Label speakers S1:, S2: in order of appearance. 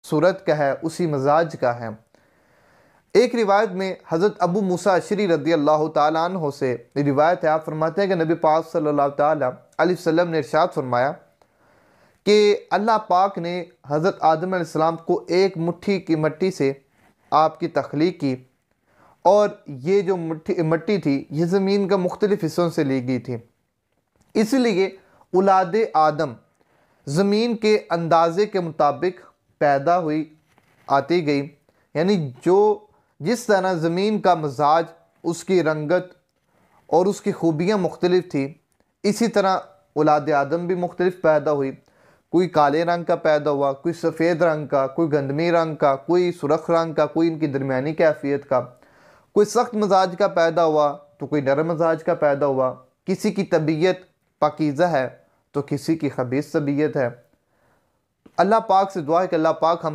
S1: صورت کا ہے، اسی مزاج کا ہے۔ ایک روایت میں حضرت ابو موسیٰ اشعری رضی اللہ تعالیٰ عنہ سے روایت ہے، آپ فرماتے ہیں کہ نبی پاک صلی اللہ تعالیٰ علیہ وسلم نے ارشاد فرمایا کہ اللہ پاک نے حضرت آدم علیہ السلام کو ایک مٹھی کی مٹی سے آپ کی تخلیق کی، اور یہ جو مٹی تھی یہ زمین کا مختلف حصوں سے لی گئی تھی، اس لیے اولاد آدم زمین کے اندازے کے مطابق پیدا ہوئی آتی گئی، یعنی جس طرح زمین کا مزاج، اس کی رنگت اور اس کی خوبیاں مختلف تھی، اسی طرح اولاد آدم بھی مختلف پیدا ہوئی۔ کوئی کالے رنگ کا پیدا ہوا، کوئی سفید رنگ کا، کوئی گندمی رنگ کا، کوئی سرخ رنگ کا، کوئی ان کی درمیانی کیفیت کا، کوئی سخت مزاج کا پیدا ہوا تو کوئی نرم مزاج کا پیدا ہوا، کسی کی طبیعت پاکیزہ ہے تو کسی کی خبیث طبیعت ہے۔ اللہ پاک سے دعا ہے کہ اللہ پاک ہم